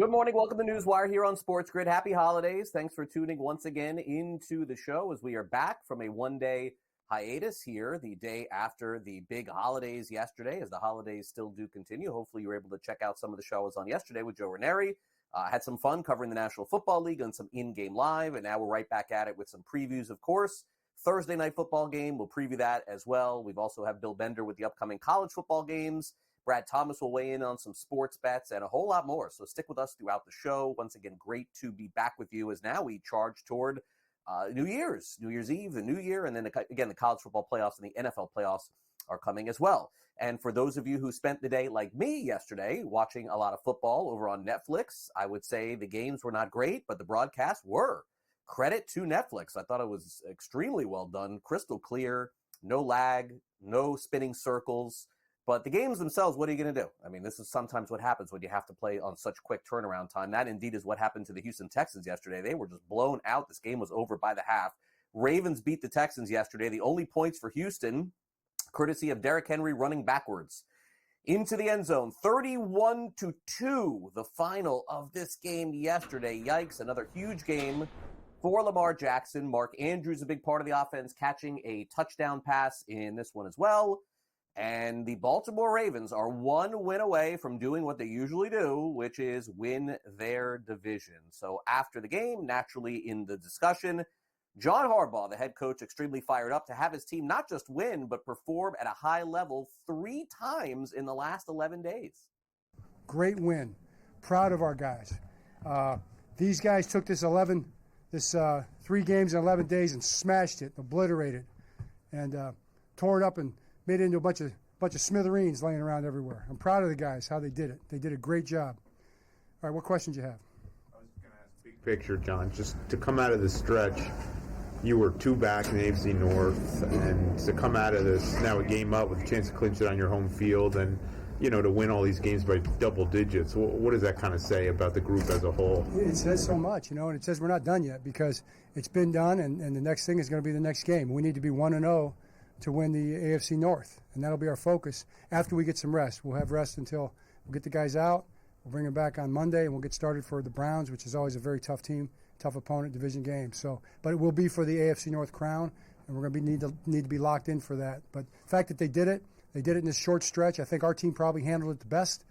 Good morning. Welcome to NewsWire here on SportsGrid. Happy holidays. Thanks for tuning once again into the show as we are back from a one-day hiatus here the day after the big holidays yesterday, as the holidays still do continue. Hopefully you were able to check out some of the shows on yesterday with Joe Ranieri. Had some fun covering the National Football League and some in-game live, and now we're right back at it with some previews, of course. Thursday night football game, we'll preview that as well. We've also have Bill Bender with the upcoming college football games. Brad Thomas will weigh in on some sports bets and a whole lot more. So stick with us throughout the show. Once again, great to be back with you as now we charge toward New Year's Eve, the new year, and then again, the college football playoffs and the NFL playoffs are coming as well. And for those of you who spent the day like me yesterday watching a lot of football over on Netflix, I would say the games were not great, but the broadcasts were. Credit to Netflix. I thought it was extremely well done, crystal clear, no lag, no spinning circles. But the games themselves, what are you going to do? I mean, this is sometimes what happens when you have to play on such quick turnaround time. That indeed is what happened to the Houston Texans yesterday. They were just blown out. This game was over by the half. Ravens beat the Texans yesterday. The only points for Houston, courtesy of Derrick Henry running backwards into the end zone. 31-2, the final of this game yesterday. Yikes, another huge game for Lamar Jackson. Mark Andrews, a big part of the offense, catching a touchdown pass in this one as well. And the Baltimore Ravens are one win away from doing what they usually do, which is win their division. So after the game, naturally in the discussion, John Harbaugh, the head coach, extremely fired up to have his team not just win, but perform at a high level 3 times in the last 11 days. Great win. Proud of our guys. These guys took this 3 games in 11 days and smashed it, obliterated, and tore it up and made it into a bunch of smithereens laying around everywhere. I'm proud of the guys, how they did it. They did a great job. All right, what questions you have? I was going to ask big picture, John. Just to come out of this stretch, you were 2 back in the AFC North, and to come out of this, now a game up with a chance to clinch it on your home field and, to win all these games by double digits. What does that kind of say about the group as a whole? It says so much, and it says we're not done yet because it's been done, and the next thing is going to be the next game. We need to be 1-0 to win the AFC North, and that'll be our focus after we get some rest. We'll have rest until we'll get the guys out. We'll bring them back on Monday, and we'll get started for the Browns, which is always a very tough team, tough opponent, division game. So, but it will be for the AFC North crown, and we're going to need to be locked in for that. But the fact that they did it in this short stretch. I think our team probably handled it the best,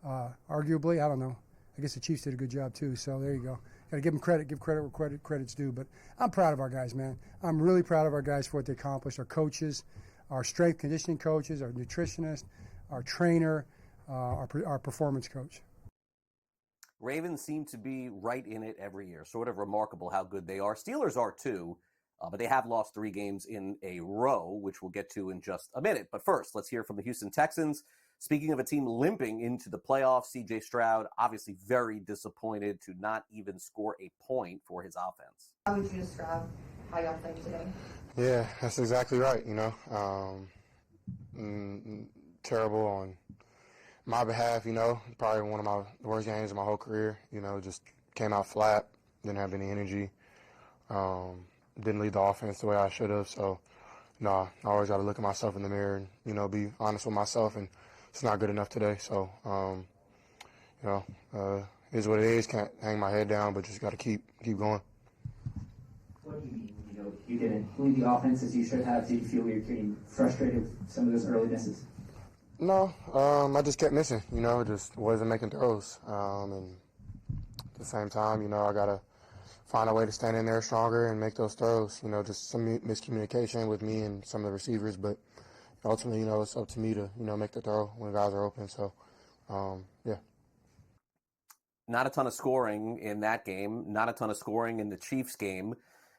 arguably. I don't know. I guess the Chiefs did a good job too. So there you go. Got to give them credit. Give credit where credit's due. But I'm proud of our guys, man. I'm really proud of our guys for what they accomplished. Our coaches, our strength conditioning coaches, our nutritionist, our trainer, our performance coach. Ravens seem to be right in it every year. Sort of remarkable how good they are. Steelers are too, but they have lost 3 games in a row, which we'll get to in just a minute. But first, let's hear from the Houston Texans. Speaking of a team limping into the playoffs, C.J. Stroud obviously very disappointed to not even score a point for his offense. How would you describe how y'all played today? Yeah, that's exactly right, terrible on my behalf, probably one of my worst games of my whole career, just came out flat, didn't have any energy, didn't lead the offense the way I should have. So, I always got to look at myself in the mirror and, be honest with myself, and it's not good enough today. So, is what it is. Can't hang my head down, but just got to keep going. What do you mean when you didn't lead the offense as you should have? Did you feel you're getting frustrated with some of those early misses? No, I just kept missing, just wasn't making throws. And at the same time, I got to find a way to stand in there stronger and make those throws. Just some miscommunication with me and some of the receivers, but ultimately, it's up to me to, make the throw when guys are open. So, yeah. Not a ton of scoring in that game, not a ton of scoring in the Chiefs game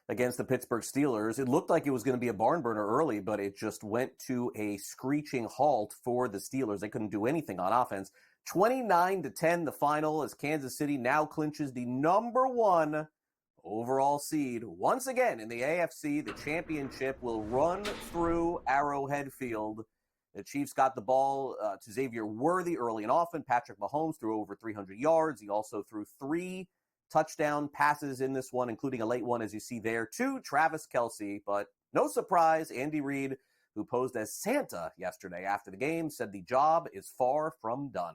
against the Pittsburgh Steelers. It looked like it was going to be a barn burner early, but it just went to a screeching halt for the Steelers. They couldn't do anything on offense. 29-10 the final as Kansas City now clinches the number 1 overall seed. Once again in the AFC, the championship will run through Arrowhead Field. The Chiefs got the ball to Xavier Worthy early and often. Patrick Mahomes threw over 300 yards. He also threw 3 touchdown passes in this one, including a late one, as you see there, to Travis Kelce. But no surprise, Andy Reid, who posed as Santa yesterday after the game, said the job is far from done.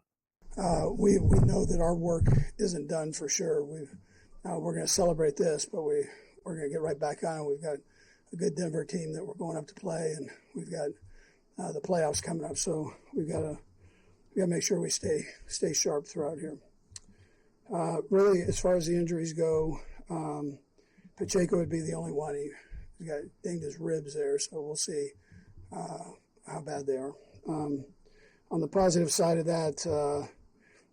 we know that our work isn't done for sure. We're going to celebrate this, but we're going to get right back on. We've got a good Denver team that we're going up to play, and we've got the playoffs coming up. So we got to make sure we stay sharp throughout here. Really, as far as the injuries go, Pacheco would be the only one. He got dinged his ribs there, so we'll see how bad they are. On the positive side of that,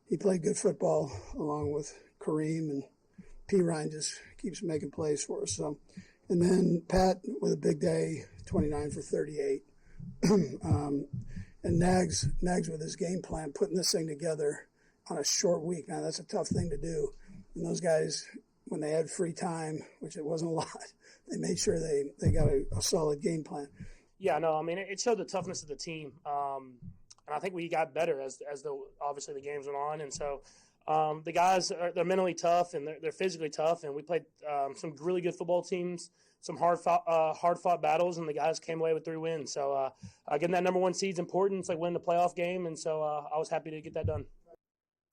he played good football along with Kareem, and P. Ryan just keeps making plays for us. So, and then Pat with a big day, 29 for 38. And Nags with his game plan, putting this thing together on a short week. Now, that's a tough thing to do. And those guys, when they had free time, which it wasn't a lot, they made sure they got a solid game plan. Yeah, no, I mean, it showed the toughness of the team. And I think we got better as obviously the games went on. And so the guys, they're mentally tough and they're physically tough. And we played some really good football teams, some hard-fought battles, and the guys came away with 3 wins. So getting that number 1 seed is important. It's like winning the playoff game. And so I was happy to get that done.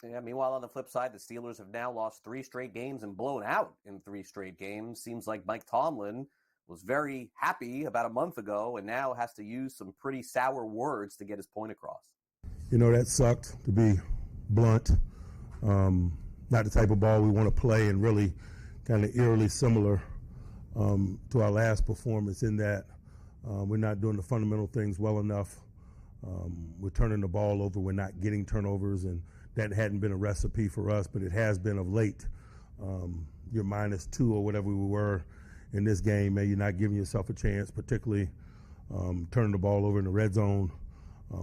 Yeah, meanwhile, on the flip side, the Steelers have now lost 3 straight games and blown out in 3 straight games. Seems like Mike Tomlin was very happy about a month ago and now has to use some pretty sour words to get his point across. You know, that sucked, to be blunt. Not the type of ball we want to play, and really kind of eerily similar to our last performance in that we're not doing the fundamental things well enough. We're turning the ball over. We're not getting turnovers, and that hadn't been a recipe for us, but it has been of late. You're -2 or whatever we were in this game, man. You're not giving yourself a chance, particularly turning the ball over in the red zone.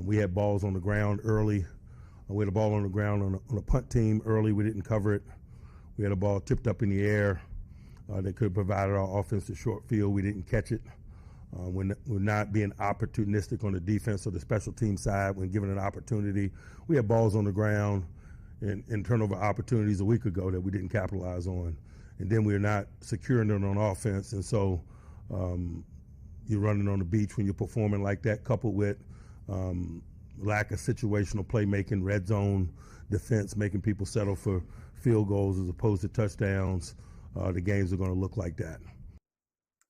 We had balls on the ground early. We had a ball on the ground on a punt team early. We didn't cover it. We had a ball tipped up in the air that could have provided our offense a short field. We didn't catch it. We're not being opportunistic on the defense or the special team side when given an opportunity. We had balls on the ground and turnover opportunities a week ago that we didn't capitalize on. And then we're not securing it on offense. And so you're running on the beach when you're performing like that, coupled with lack of situational playmaking, red zone defense, making people settle for field goals as opposed to touchdowns. The games are going to look like that.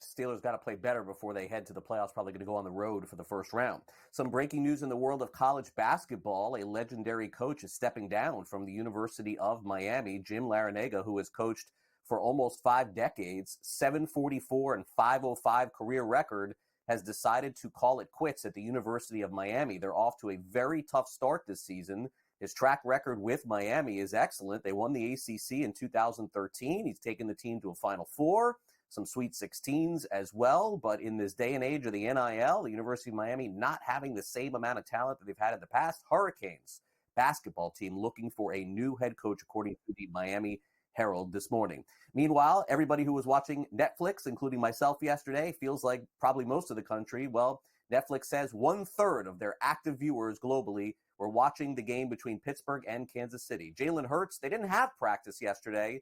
Steelers got to play better before they head to the playoffs, probably going to go on the road for the first round. Some breaking news in the world of college basketball. A legendary coach is stepping down from the University of Miami. Jim Larrañaga, who has coached for almost 5 decades, 744 and 505 career record, has decided to call it quits at the University of Miami. They're off to a very tough start this season. His track record with Miami is excellent. They won the ACC in 2013. He's taken the team to a Final Four, some Sweet 16s as well. But in this day and age of the NIL, the University of Miami not having the same amount of talent that they've had in the past. Hurricanes basketball team looking for a new head coach, according to the Miami Herald this morning. Meanwhile, everybody who was watching Netflix, including myself yesterday, feels like probably most of the country. Well, Netflix says 1/3 of their active viewers globally were watching the game between Pittsburgh and Kansas City. Jalen Hurts, they didn't have practice yesterday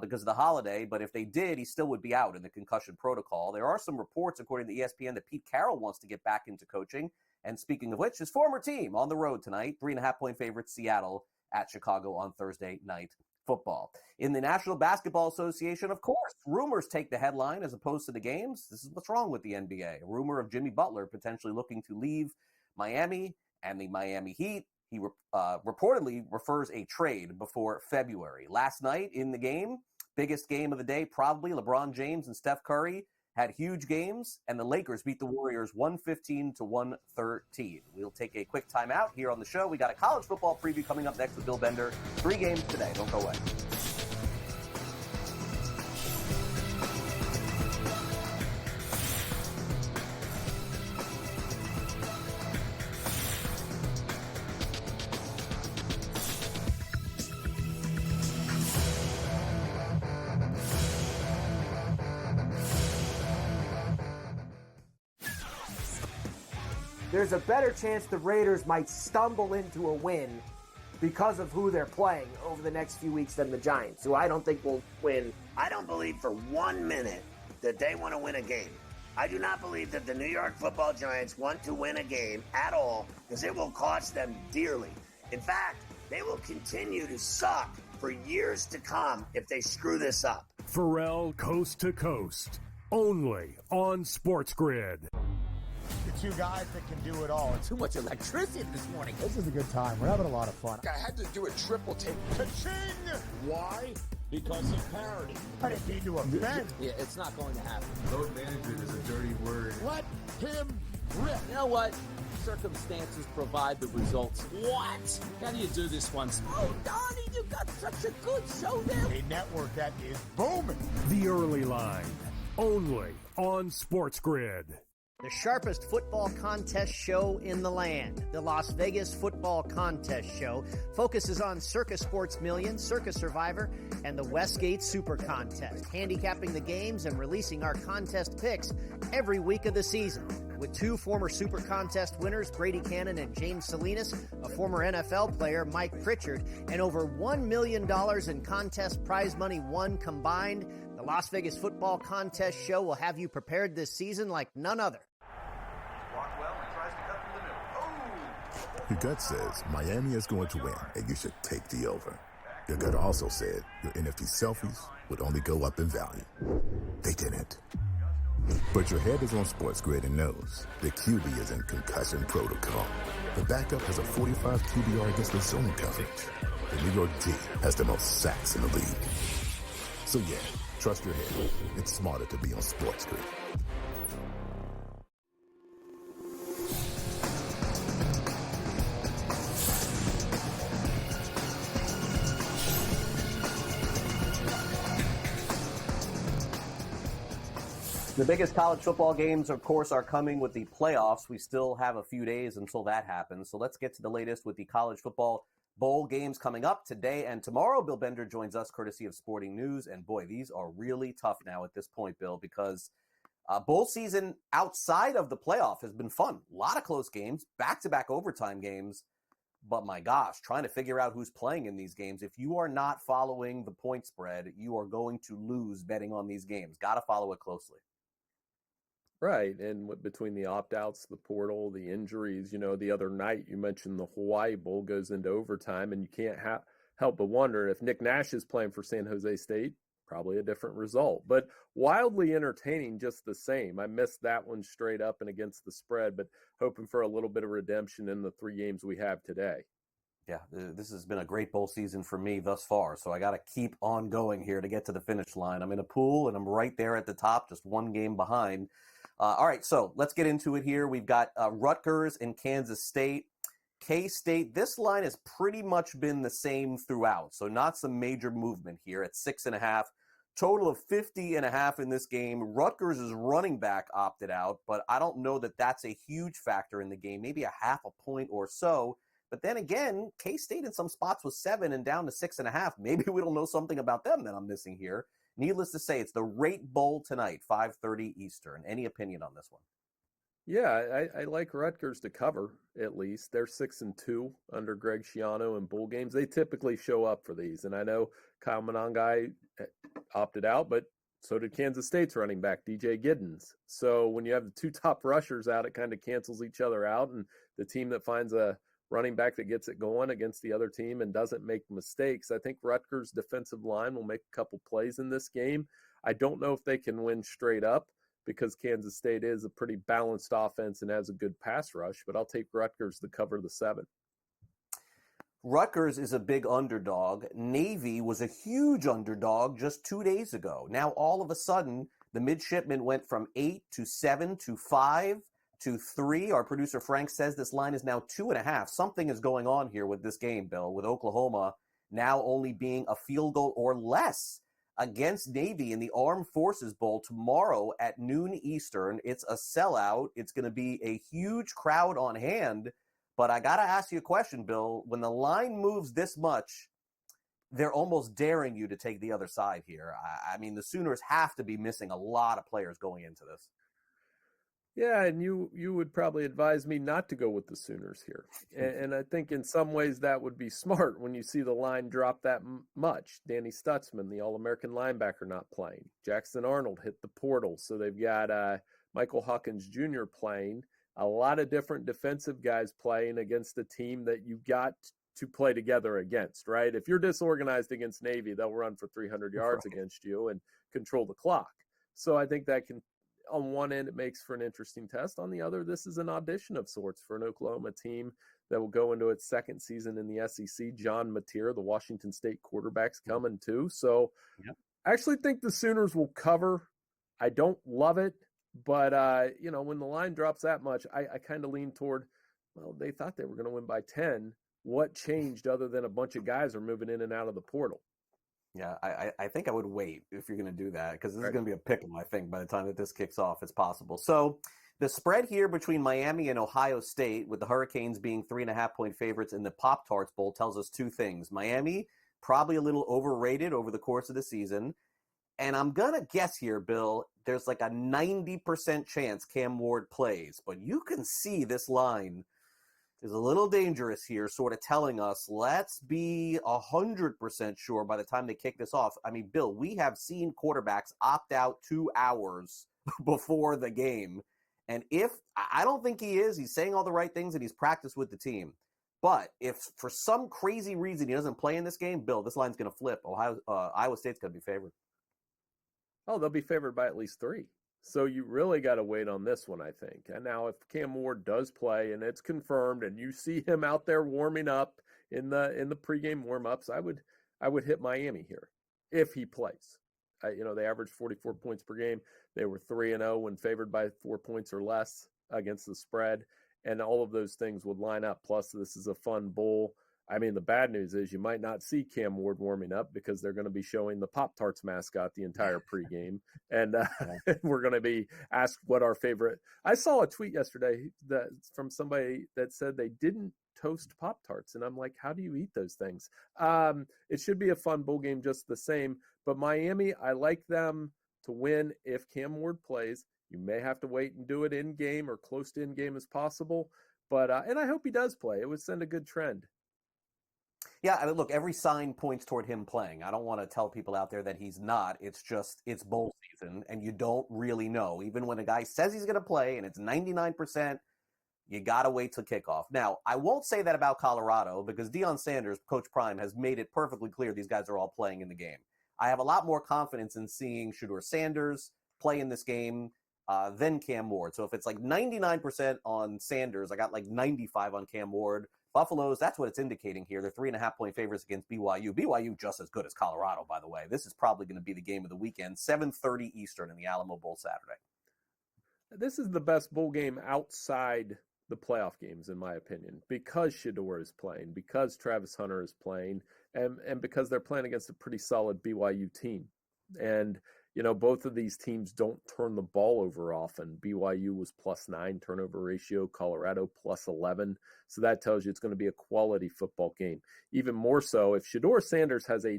because of the holiday, but if they did, he still would be out in the concussion protocol. There are some reports, according to ESPN, that Pete Carroll wants to get back into coaching. And speaking of which, his former team on the road tonight, 3.5-point favorite Seattle at Chicago on Thursday night football. In the National Basketball Association, of course, rumors take the headline as opposed to the games. This is what's wrong with the NBA. A rumor of Jimmy Butler potentially looking to leave Miami and the Miami Heat. He reportedly refers a trade before February. Last night in the game, biggest game of the day, probably LeBron James and Steph Curry had huge games, and the Lakers beat the Warriors 115-113. We'll take a quick timeout here on the show. We got a college football preview coming up next with Bill Bender. 3 games today. Don't go away. There's a better chance the Raiders might stumble into a win because of who they're playing over the next few weeks than the Giants, who I don't think will win. I don't believe for 1 minute that they want to win a game. I do not believe that the New York Football Giants want to win a game at all because it will cost them dearly. In fact, They will continue to suck for years to come if they screw this up. Pharrell Coast to Coast, only on SportsGrid. The two guys that can do it all. Too much electricity this morning. This is a good time. We're having a lot of fun. I had to do a triple take. Ka-ching! Why? Because of parity. I didn't mean to offend. Yeah, it's not going to happen. Load management is a dirty word. Let him rip. You know what? Circumstances provide the results. What? How do you do this once? Oh, Donnie, you got such a good show there. A network that is booming. The Early Line, only on SportsGrid. The sharpest football contest show in the land, the Las Vegas Football Contest Show, focuses on Circus Sports Million, Circus Survivor, and the Westgate Super Contest, handicapping the games and releasing our contest picks every week of the season. With two former Super Contest winners, Brady Kannon and James Salinas, a former NFL player, Mike Pritchard, and over $1 million in contest prize money won combined, the Las Vegas Football Contest Show will have you prepared this season like none other. Your gut says Miami is going to win, and you should take the over. Your gut also said your NFT selfies would only go up in value. They didn't. But your head is on SportsGrid and knows the QB is in concussion protocol. The backup has a 45 QBR against the zone coverage. The New York D has the most sacks in the league. So yeah, trust your head. It's smarter to be on SportsGrid. The biggest college football games, of course, are coming with the playoffs. We still have a few days until that happens. So let's get to the latest with the college football bowl games coming up today and tomorrow. Bill Bender joins us courtesy of Sporting News. And boy, these are really tough now at this point, Bill, because bowl season outside of the playoff has been fun. A lot of close games, back-to-back overtime games. But my gosh, trying to figure out who's playing in these games. If you are not following the point spread, you are going to lose betting on these games. Got to follow it closely. Right, and between the opt-outs, the portal, the injuries, the other night you mentioned the Hawaii Bowl goes into overtime, and you can't help but wonder if Nick Nash is playing for San Jose State, probably a different result. But wildly entertaining just the same. I missed that one straight up and against the spread, but hoping for a little bit of redemption in the three games we have today. Yeah, this has been a great bowl season for me thus far, so I got to keep on going here to get to the finish line. I'm in a pool, and I'm right there at the top, just one game behind. All right, so let's get into it here. We've got Rutgers and Kansas State. K-State, this line has pretty much been the same throughout, so not some major movement here at 6.5. Total of 50.5 in this game. Rutgers' running back opted out, but I don't know that that's a huge factor in the game, maybe a half a point or so. But then again, K-State in some spots was 7 and down to 6.5. Maybe we don't know something about them that I'm missing here. Needless to say, it's the Rate Bowl tonight, 5:30 Eastern. Any opinion on this one? Yeah, I like Rutgers to cover, at least. They're 6-2 under Greg Schiano in bowl games. They typically show up for these. And I know Kyle Monangai opted out, but so did Kansas State's running back, DJ Giddens. So when you have the two top rushers out, it kind of cancels each other out. And the team that finds a running back that gets it going against the other team and doesn't make mistakes. I think Rutgers' defensive line will make a couple plays in this game. I don't know if they can win straight up because Kansas State is a pretty balanced offense and has a good pass rush, but I'll take Rutgers to cover the 7. Rutgers is a big underdog. Navy was a huge underdog just 2 days ago. Now, all of a sudden, the midshipmen went from 8 to 7 to 5 to 3. Our producer Frank says this line is now 2.5. Something is going on here with this game, Bill, with Oklahoma now only being a field goal or less against Navy in the Armed Forces Bowl tomorrow at noon Eastern. It's a sellout. It's going to be a huge crowd on hand. But I got to ask you a question, Bill. When the line moves this much, they're almost daring you to take the other side here. I mean, the Sooners have to be missing a lot of players going into this. Yeah, and you would probably advise me not to go with the Sooners here. And I think in some ways that would be smart when you see the line drop that much. Danny Stutzman, the All-American linebacker, not playing. Jackson Arnold hit the portal. So they've got Michael Hawkins Jr. playing. A lot of different defensive guys playing against a team that you got to play together against, right? If you're disorganized against Navy, they'll run for 300 yards against you and control the clock. So I think that can, on one end, it makes for an interesting test. On the other, this is an audition of sorts for an Oklahoma team that will go into its second season in the SEC. John Mateer, the Washington State quarterback's coming too. So I actually think the Sooners will cover. I don't love it, but, when the line drops that much, I kind of lean toward, well, they thought they were going to win by 10. What changed other than a bunch of guys are moving in and out of the portal? Yeah, I think I would wait if you're going to do that, because this is going to be a pick 'em, I think, by the time that this kicks off. It's possible. So the spread here between Miami and Ohio State, with the Hurricanes being 3.5-point favorites in the Pop-Tarts Bowl, tells us two things. Miami, probably a little overrated over the course of the season. And I'm going to guess here, Bill, there's like a 90% chance Cam Ward plays. But you can see this line is a little dangerous here, sort of telling us, let's be 100% sure by the time they kick this off. I mean, Bill, we have seen quarterbacks opt out 2 hours before the game. And I don't think he is, he's saying all the right things and he's practiced with the team. But if for some crazy reason he doesn't play in this game, Bill, this line's going to flip. Iowa State's going to be favored. Oh, they'll be favored by at least 3. So you really got to wait on this one, I think. And now if Cam Ward does play and it's confirmed and you see him out there warming up in the pregame warm-ups, I would hit Miami here if he plays. They averaged 44 points per game. They were 3-0 when favored by 4 points or less against the spread. And all of those things would line up. Plus, this is a fun bowl. I mean, the bad news is you might not see Cam Ward warming up because they're going to be showing the Pop-Tarts mascot the entire pregame. And we're going to be asked what our favorite – I saw a tweet yesterday from somebody that said they didn't toast Pop-Tarts. And I'm like, how do you eat those things? It should be a fun bowl game just the same. But Miami, I like them to win if Cam Ward plays. You may have to wait and do it in-game or close to in-game as possible. But and I hope he does play. It would send a good trend. Yeah, I mean, look, every sign points toward him playing. I don't want to tell people out there that he's not. It's just, it's bowl season, and you don't really know. Even when a guy says he's going to play and it's 99%, you got to wait till kickoff. Now, I won't say that about Colorado because Deion Sanders, Coach Prime, has made it perfectly clear these guys are all playing in the game. I have a lot more confidence in seeing Shedeur Sanders play in this game than Cam Ward. So if it's like 99% on Sanders, I got like 95 on Cam Ward. Buffaloes, that's what it's indicating here. They're 3.5-point favorites against BYU. BYU just as good as Colorado, by the way. This is probably going to be the game of the weekend, 7:30 Eastern in the Alamo Bowl Saturday. This is the best bowl game outside the playoff games, in my opinion, because Shedeur is playing, because Travis Hunter is playing, and because they're playing against a pretty solid BYU team. And both of these teams don't turn the ball over often. BYU was +9 turnover ratio, Colorado +11. So that tells you it's going to be a quality football game. Even more so if Shedeur Sanders has a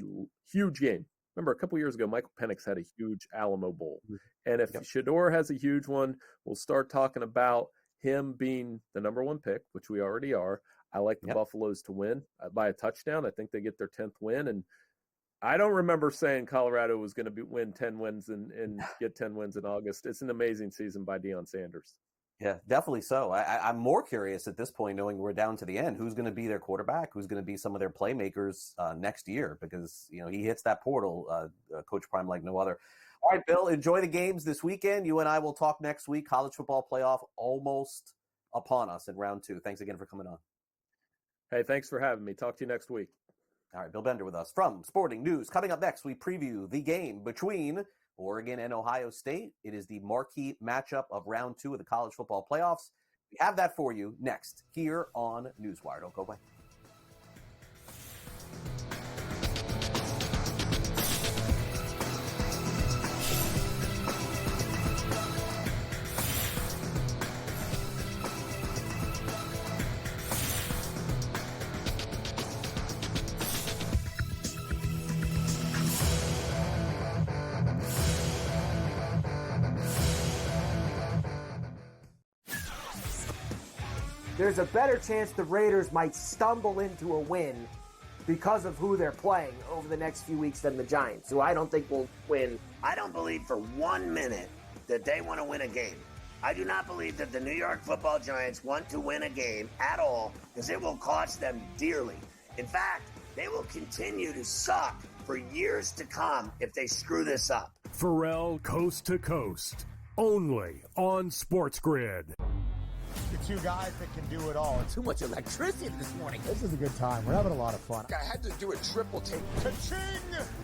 huge game. Remember, a couple years ago, Michael Penix had a huge Alamo Bowl. And if Shedeur has a huge one, we'll start talking about him being the number 1 pick, which we already are. I like the Buffaloes to win by a touchdown. I think they get their 10th win. And I don't remember saying Colorado was going to win 10 wins and get 10 wins in August. It's an amazing season by Deion Sanders. Yeah, definitely so. I'm more curious at this point, knowing we're down to the end, who's going to be their quarterback, who's going to be some of their playmakers next year, because he hits that portal, Coach Prime, like no other. All right, Bill, enjoy the games this weekend. You and I will talk next week. College football playoff almost upon us in round 2. Thanks again for coming on. Hey, thanks for having me. Talk to you next week. All right, Bill Bender with us from Sporting News. Coming up next, we preview the game between Oregon and Ohio State. It is the marquee matchup of round 2 of the college football playoffs. We have that for you next here on NewsWire. Don't go away. There's a better chance the Raiders might stumble into a win because of who they're playing over the next few weeks than the Giants, who I don't think will win. I don't believe for 1 minute that they want to win a game. I do not believe that the New York Football Giants want to win a game at all, because it will cost them dearly. In fact, they will continue to suck for years to come if they screw this up. Pharrell Coast to Coast, only on SportsGrid. The two guys that can do it all. Too much electricity this morning. This is a good time. We're having a lot of fun. I had to do a triple take. Ka-ching!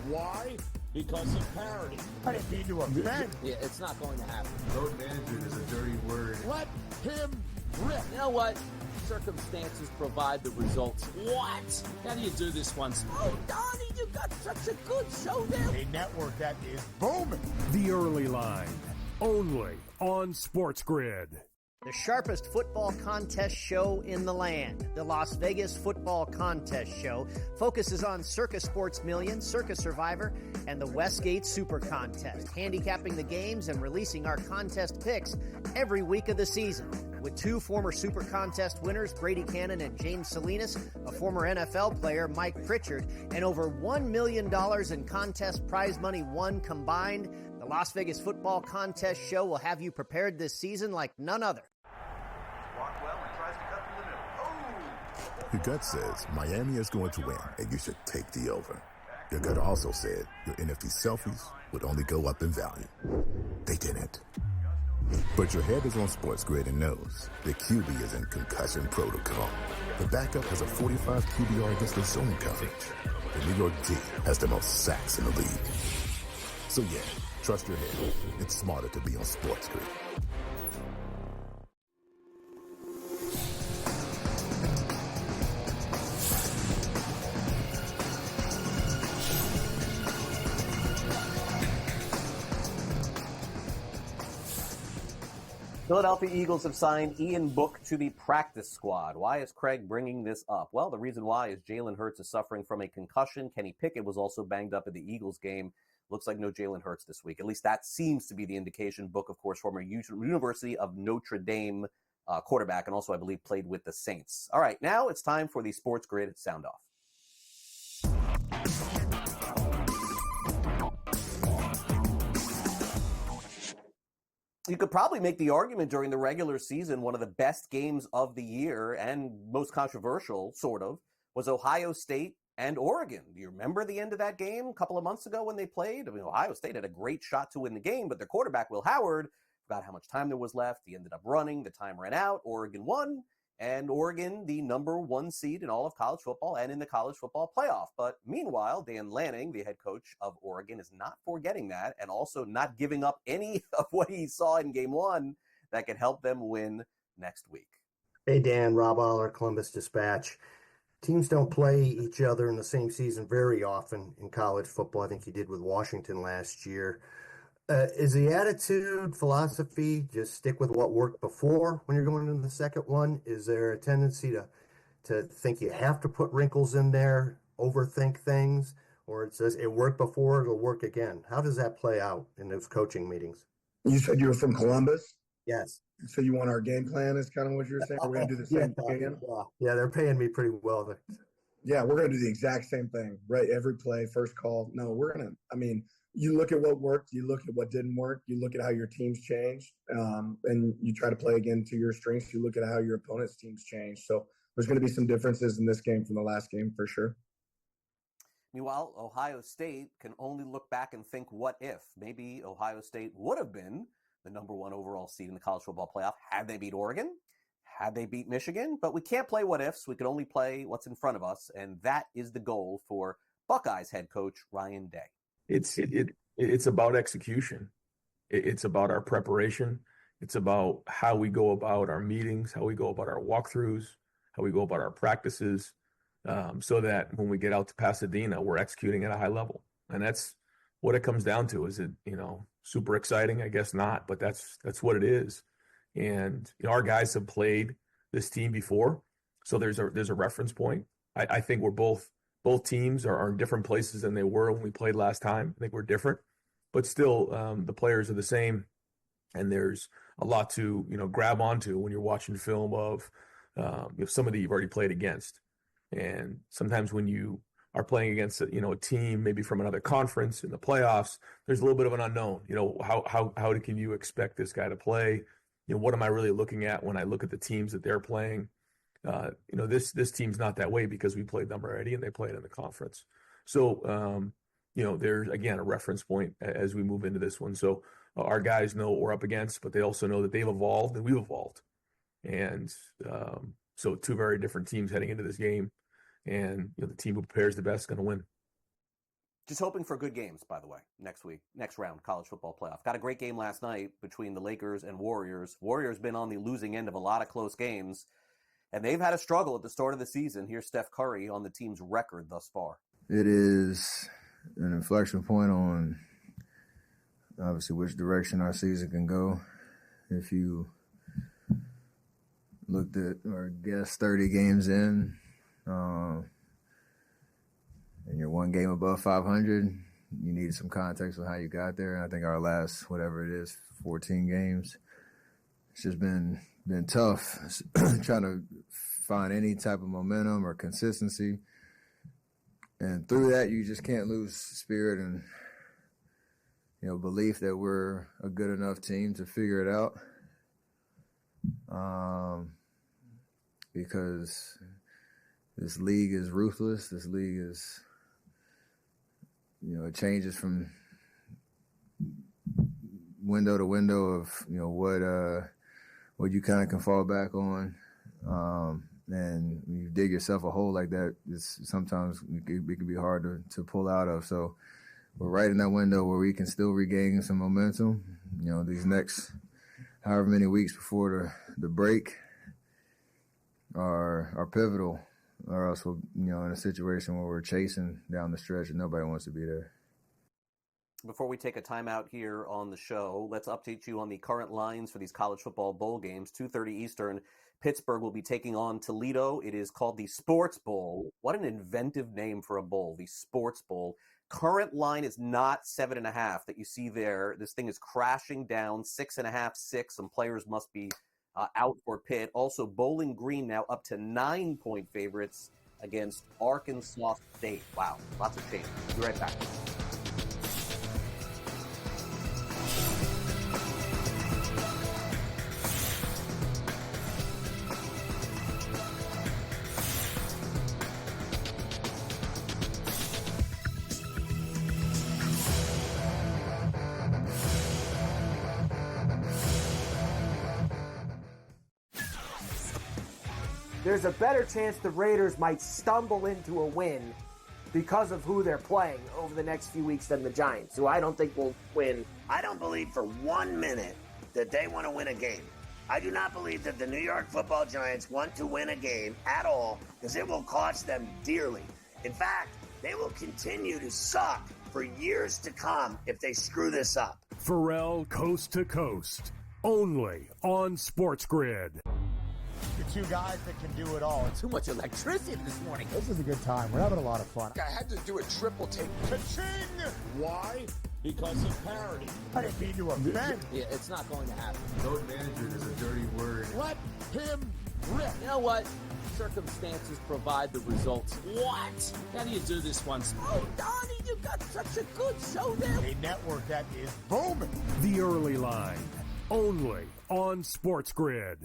Why? Because of parity. I didn't mean to offend. Yeah, it's not going to happen. Road management is a dirty word. Let him rip. You know what? Circumstances provide the results. What? How do you do this one? Oh, Donnie, you got such a good show there. A network that is booming. The Early Line, only on SportsGrid. The sharpest football contest show in the land, the Las Vegas Football Contest Show, focuses on Circus Sports Million, Circus Survivor, and the Westgate Super Contest, handicapping the games and releasing our contest picks every week of the season. With two former Super Contest winners, Brady Kannon and James Salinas, a former NFL player, Mike Pritchard, and over $1 million in contest prize money won combined, the Las Vegas Football Contest Show will have you prepared this season like none other. Your gut says Miami is going to win, and you should take the over. Your gut also said your NFT selfies would only go up in value. They didn't. But your head is on SportsGrid and knows the QB is in concussion protocol. The backup has a 45 QBR against the zone coverage. The New York D has the most sacks in the league. So yeah, trust your head. It's smarter to be on SportsGrid. Philadelphia Eagles have signed Ian Book to the practice squad. Why is Craig bringing this up? Well, the reason why is Jalen Hurts is suffering from a concussion. Kenny Pickett was also banged up in the Eagles game. Looks like no Jalen Hurts this week. At least that seems to be the indication. Book, of course, former University of Notre Dame quarterback, and also, I believe, played with the Saints. All right, now it's time for the SportsGrid Sound Off. You could probably make the argument during the regular season, one of the best games of the year and most controversial, sort of, was Ohio State and Oregon. Do you remember the end of that game a couple of months ago when they played? I mean, Ohio State had a great shot to win the game, but their quarterback, Will Howard, forgot how much time there was left. He ended up running. The time ran out. Oregon won. And Oregon, the number one seed in all of college football and in the college football playoff. But meanwhile, Dan Lanning, the head coach of Oregon, is not forgetting that and also not giving up any of what he saw in game one that could help them win next week. Hey, Dan, Rob Aller, Columbus Dispatch. Teams don't play each other in the same season very often in college football. I think you did with Washington last year. Is the attitude, philosophy, just stick with what worked before when you're going into the second one? Is there a tendency to think you have to put wrinkles in there, overthink things, or it says it worked before, it'll work again? How does that play out in those coaching meetings? You said you were from Columbus? Yes. So you want our game plan is kind of what you're saying? We're going to do the same thing again? Yeah, they're paying me pretty well. Yeah, we're going to do the exact same thing, right? Every play, first call. No, we're going to, you look at what worked, you look at what didn't work, you look at how your teams changed, and you try to play again to your strengths. You look at how your opponent's teams changed. So there's going to be some differences in this game from the last game for sure. Meanwhile, Ohio State can only look back and think, what if? Maybe Ohio State would have been the number one overall seed in the college football playoff had they beat Oregon, had they beat Michigan. But we can't play what ifs. We can only play what's in front of us, and that is the goal for Buckeyes head coach Ryan Day. It's about execution. It's about our preparation. It's about how we go about our meetings, how we go about our walkthroughs, how we go about our practices, so that when we get out to Pasadena, we're executing at a high level. And that's what it comes down to. Is it, super exciting? I guess not, but that's what it is. And our guys have played this team before, so there's a reference point. I think we're both teams are in different places than they were when we played last time. I think we're different, but still the players are the same. And there's a lot to, grab onto when you're watching film of somebody you've already played against. And sometimes when you are playing against a team maybe from another conference in the playoffs, there's a little bit of an unknown. How can you expect this guy to play? What am I really looking at when I look at the teams that they're playing? This team's not that way because we played them already and they played in the conference. So, there's, again, a reference point as we move into this one. So our guys know what we're up against, but they also know that they've evolved and we've evolved. And so two very different teams heading into this game. And the team who prepares the best is going to win. Just hoping for good games, by the way, next round, college football playoff. Got a great game last night between the Lakers and Warriors. Warriors been on the losing end of a lot of close games, and they've had a struggle at the start of the season. Here's Steph Curry on the team's record thus far. It is an inflection point on, obviously, which direction our season can go. If you looked at or guessed 30 games in, and you're one game above 500, you need some context on how you got there. And I think our last, whatever it is, 14 games, it's just been tough trying to find any type of momentum or consistency. And through that, you just can't lose spirit and, belief that we're a good enough team to figure it out. Because this league is ruthless. This league is, it changes from window to window of, what you kind of can fall back on. And when you dig yourself a hole like that, sometimes it can be hard to pull out of. So we're right in that window where we can still regain some momentum. These next however many weeks before the break are pivotal. Or else we're, in a situation where we're chasing down the stretch and nobody wants to be there. Before we take a timeout here on the show, let's update you on the current lines for these college football bowl games. 2:30 Eastern, Pittsburgh will be taking on Toledo. It is called the Sports Bowl. What an inventive name for a bowl, the Sports Bowl. Current line is not 7.5 that you see there. This thing is crashing down 6.5, 6. Some players must be out for Pitt. Also, Bowling Green now up to 9-point favorites against Arkansas State. Wow, lots of change. Be right back. There's a better chance the Raiders might stumble into a win because of who they're playing over the next few weeks than the Giants, who I don't think will win. I don't believe for 1 minute that they want to win a game. I do not believe that the New York Football Giants want to win a game at all because it will cost them dearly. In fact, they will continue to suck for years to come if they screw this up. Pharrell Coast to Coast, only on SportsGrid. The two guys that can do it all. Too much electricity this morning. This is a good time. We're having a lot of fun. I had to do a triple take. Ka-ching! Why? Because of parity. I didn't mean to offend. Yeah, it's not going to happen. Road manager is a dirty word. Let him rip. You know what? Circumstances provide the results. What? How do you do this one? Oh, Donnie, you got such a good show there. A network that is booming. The Early Line, only on SportsGrid.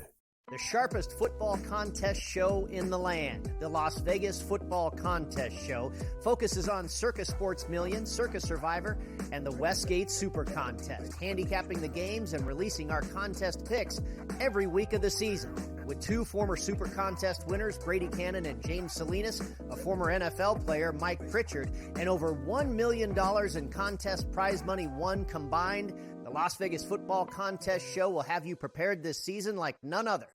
The sharpest football contest show in the land, the Las Vegas Football Contest Show, focuses on Circus Sports Million, Circus Survivor, and the Westgate Super Contest, handicapping the games and releasing our contest picks every week of the season. With two former Super Contest winners, Brady Kannon and James Salinas, a former NFL player, Mike Pritchard, and over $1 million in contest prize money won combined, the Las Vegas Football Contest Show will have you prepared this season like none other.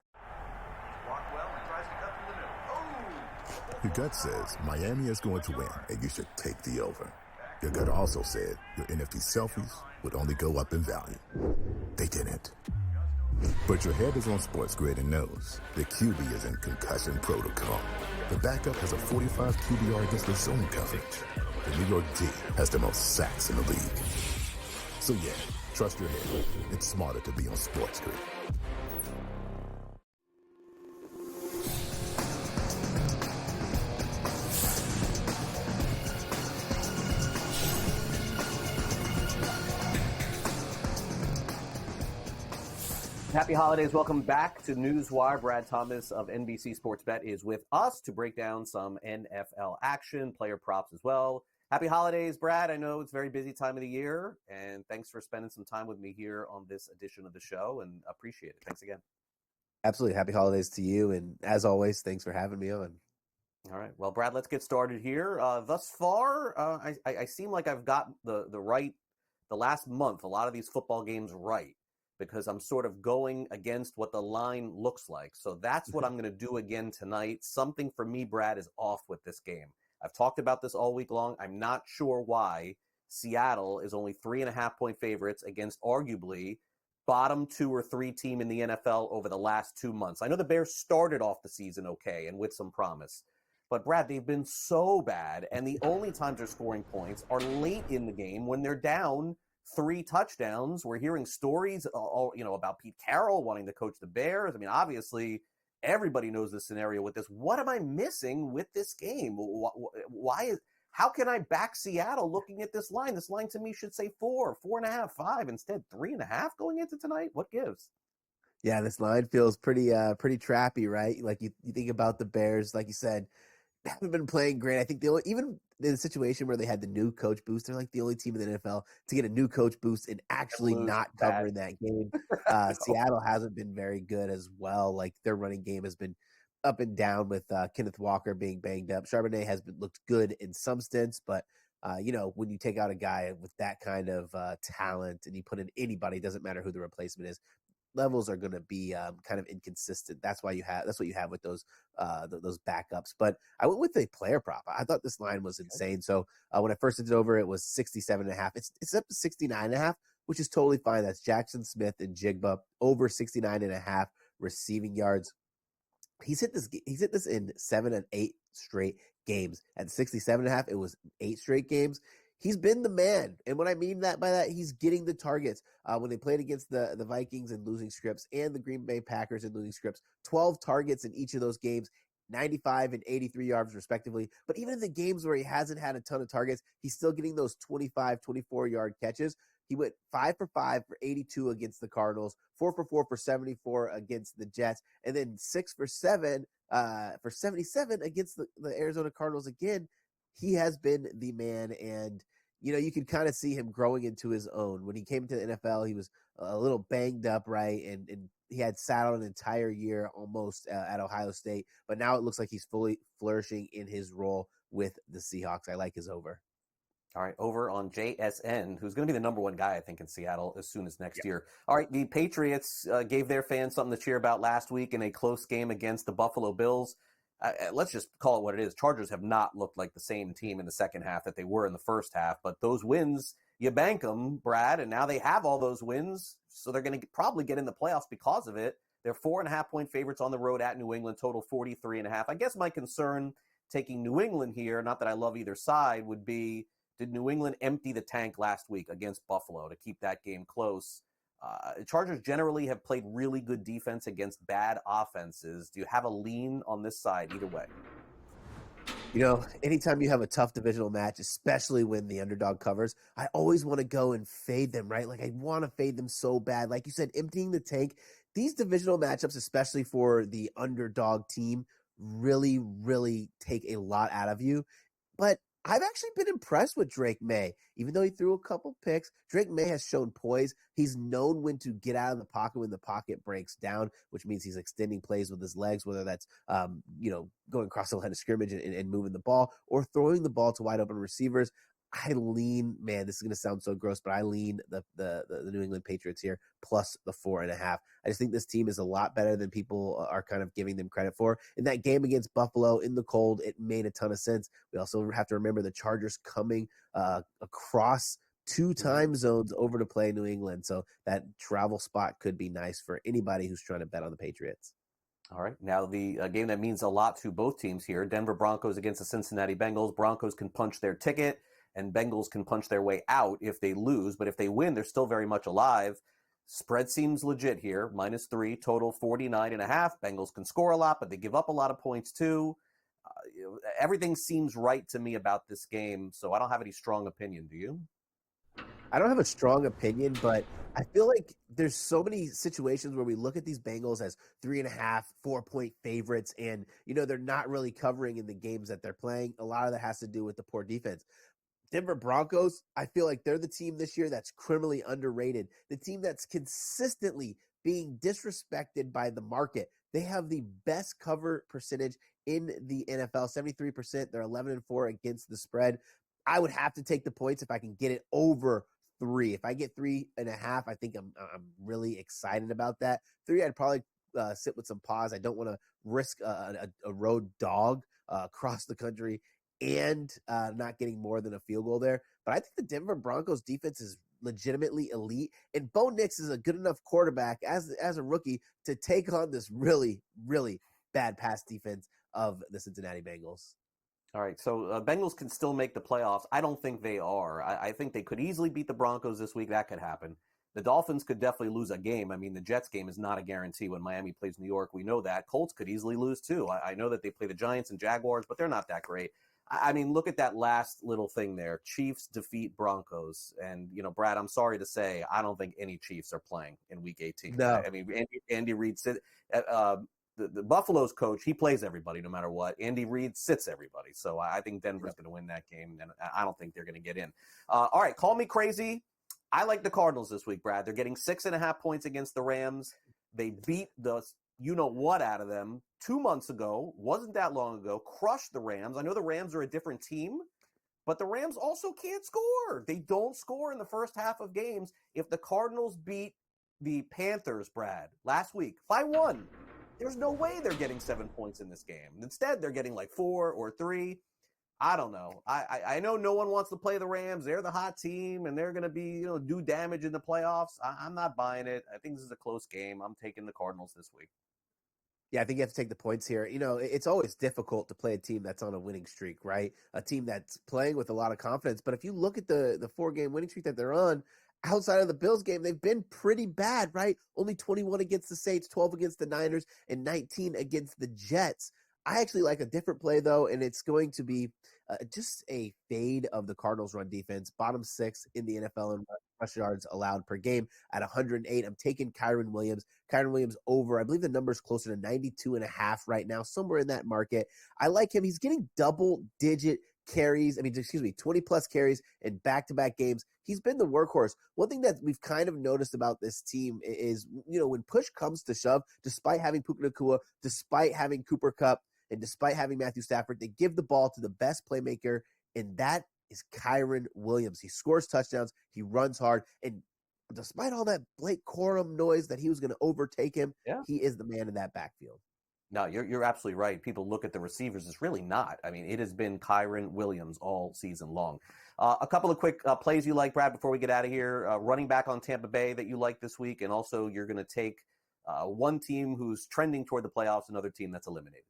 Your gut says Miami is going to win, and you should take the over. Your gut also said your NFT selfies would only go up in value. They didn't. But your head is on SportsGrid and knows the QB is in concussion protocol. The backup has a 45 QBR against the zone coverage. The New York D has the most sacks in the league. So yeah, trust your head. It's smarter to be on SportsGrid. Happy holidays. Welcome back to NewsWire. Brad Thomas of NBC Sports Bet is with us to break down some NFL action, player props as well. Happy holidays, Brad. I know it's a very busy time of the year, and thanks for spending some time with me here on this edition of the show, and appreciate it. Thanks again. Absolutely. Happy holidays to you, and as always, thanks for having me on. All right. Well, Brad, let's get started here. Thus far, I seem like I've got the last month, a lot of these football games right, because I'm sort of going against what the line looks like. So that's what I'm going to do again tonight. Something for me, Brad, is off with this game. I've talked about this all week long. I'm not sure why Seattle is only 3.5-point favorites against arguably bottom 2 or 3 team in the NFL over the last 2 months. I know the Bears started off the season okay and with some promise. But, Brad, they've been so bad, and the only times they're scoring points are late in the game when they're down 3 touchdowns. We're hearing stories, about Pete Carroll wanting to coach the Bears. I mean, obviously, everybody knows the scenario with this. What am I missing with this game? How can I back Seattle looking at this line? This line to me should say 4, 4.5, 5, instead 3.5 going into tonight. What gives? Yeah, this line feels pretty trappy, right? Like you think about the Bears, like you said, haven't been playing great. I think even in a situation where they had the new coach boost, they're like the only team in the NFL to get a new coach boost and actually not covering that game. Seattle hasn't been very good as well. Like their running game has been up and down with Kenneth Walker being banged up. Charbonnet has looked good in some stints, but when you take out a guy with that kind of talent and you put in anybody, doesn't matter who the replacement is, levels are going to be kind of inconsistent. That's what you have with those backups. But I went with a player prop. I thought this line was insane. So when I first did it over, it was 67.5. It's up to 69.5, which is totally fine. That's Jackson Smith and Jigba over 69.5 receiving yards. He's hit this in 7 and 8 straight games. At 67.5, it was 8 straight games. He's been the man. And what I mean by that, he's getting the targets. When they played against the Vikings and losing scripts and the Green Bay Packers and losing scripts, 12 targets in each of those games, 95 and 83 yards respectively. But even in the games where he hasn't had a ton of targets, he's still getting those 25, 24-yard catches. He went 5 for 5 for 82 against the Cardinals, 4 for 4 for 74 against the Jets, and then 6 for 7 for 77 against the Arizona Cardinals again. He has been the man, and you can kind of see him growing into his own. When he came to the NFL, he was a little banged up, right? And he had sat out an entire year almost at Ohio State, but now it looks like he's fully flourishing in his role with the Seahawks. I like his over. All right, over on JSN, who's going to be the number 1 guy, I think, in Seattle as soon as next year. All right, the Patriots gave their fans something to cheer about last week in a close game against the Buffalo Bills. Let's just call it what it is. Chargers have not looked like the same team in the second half that they were in the first half, but those wins, you bank them, Brad, and now they have all those wins, so they're going to probably get in the playoffs because of it. They're 4.5-point favorites on the road at New England, total 43.5. I guess my concern taking New England here, not that I love either side, would be, did New England empty the tank last week against Buffalo to keep that game close? Chargers generally have played really good defense against bad offenses. Do you have a lean on this side either way? Anytime you have a tough divisional match, especially when the underdog covers, I always want to go and fade them, right? Like I want to fade them so bad. Like you said, emptying the tank. These divisional matchups, especially for the underdog team, really, really take a lot out of you. But I've actually been impressed with Drake May. Even though he threw a couple picks, Drake May has shown poise. He's known when to get out of the pocket when the pocket breaks down, which means he's extending plays with his legs, whether that's, going across the line of scrimmage and moving the ball or throwing the ball to wide open receivers. I lean, man, this is going to sound so gross, but I lean the New England Patriots here plus the 4.5. I just think this team is a lot better than people are kind of giving them credit for. In that game against Buffalo in the cold, it made a ton of sense. We also have to remember the Chargers coming across 2 time zones over to play New England. So that travel spot could be nice for anybody who's trying to bet on the Patriots. All right. Now, the game that means a lot to both teams here, Denver Broncos against the Cincinnati Bengals. Broncos can punch their ticket, and Bengals can punch their way out if they lose. But if they win, they're still very much alive. Spread seems legit here, -3, total 49.5. Bengals can score a lot, but they give up a lot of points too. Everything seems right to me about this game, so I don't have any strong opinion. Do you? I don't have a strong opinion, but I feel like there's so many situations where we look at these Bengals as 3.5, 4-point favorites, and they're not really covering in the games that they're playing. A lot of that has to do with the poor defense. Denver Broncos, I feel like they're the team this year that's criminally underrated, the team that's consistently being disrespected by the market. They have the best cover percentage in the NFL, 73%. They're 11-4 against the spread. I would have to take the points if I can get it over 3. If I get 3.5, I think I'm really excited about that. 3, I'd probably sit with some pause. I don't want to risk a road dog across the country and not getting more than a field goal there. But I think the Denver Broncos defense is legitimately elite, and Bo Nix is a good enough quarterback as a rookie to take on this really, really bad pass defense of the Cincinnati Bengals. All right, so Bengals can still make the playoffs. I don't think they are. I think they could easily beat the Broncos this week. That could happen. The Dolphins could definitely lose a game. I mean, the Jets game is not a guarantee when Miami plays New York. We know that. Colts could easily lose too. I know that they play the Giants and Jaguars, but they're not that great. I mean, look at that last little thing there. Chiefs defeat Broncos. And, Brad, I'm sorry to say, I don't think any Chiefs are playing in Week 18. No. I mean, Andy Reid said the Buffalo's coach, he plays everybody no matter what. Andy Reid sits everybody. So I think Denver's going to win that game, and I don't think they're going to get in. All right, call me crazy. I like the Cardinals this week, Brad. They're getting 6.5 points against the Rams. They beat the you-know-what out of them 2 months ago. Wasn't that long ago. Crushed the Rams. I know the Rams are a different team, but the Rams also can't score. They don't score in the first half of games. If the Cardinals beat the Panthers, Brad, last week, 5-1, there's no way they're getting 7 points in this game. Instead, they're getting like 4 or 3. I don't know. I know no one wants to play the Rams. They're the hot team, and they're going to be, do damage in the playoffs. I'm not buying it. I think this is a close game. I'm taking the Cardinals this week. Yeah, I think you have to take the points here. It's always difficult to play a team that's on a winning streak, right? A team that's playing with a lot of confidence. But if you look at the 4-game winning streak that they're on, outside of the Bills game, they've been pretty bad, right? Only 21 against the Saints, 12 against the Niners, and 19 against the Jets. I actually like a different play, though, and it's going to be just a fade of the Cardinals' run defense. Bottom 6 in the NFL in rush yards allowed per game at 108. I'm taking Kyren Williams. Kyren Williams over, I believe the number is closer to 92.5 right now, somewhere in that market. I like him. He's getting double-digit carries. 20-plus carries in back-to-back games. He's been the workhorse. One thing that we've kind of noticed about this team is, when push comes to shove, despite having Puka Nacua, despite having Cooper Kupp, and despite having Matthew Stafford, they give the ball to the best playmaker, and that is Kyren Williams. He scores touchdowns. He runs hard. And despite all that Blake Corum noise that he was going to overtake him, he is the man in that backfield. No, you're absolutely right. People look at the receivers. It's really not. I mean, it has been Kyren Williams all season long. A couple of quick plays you like, Brad, before we get out of here. Running back on Tampa Bay that you like this week, and also you're going to take one team who's trending toward the playoffs, another team that's eliminated.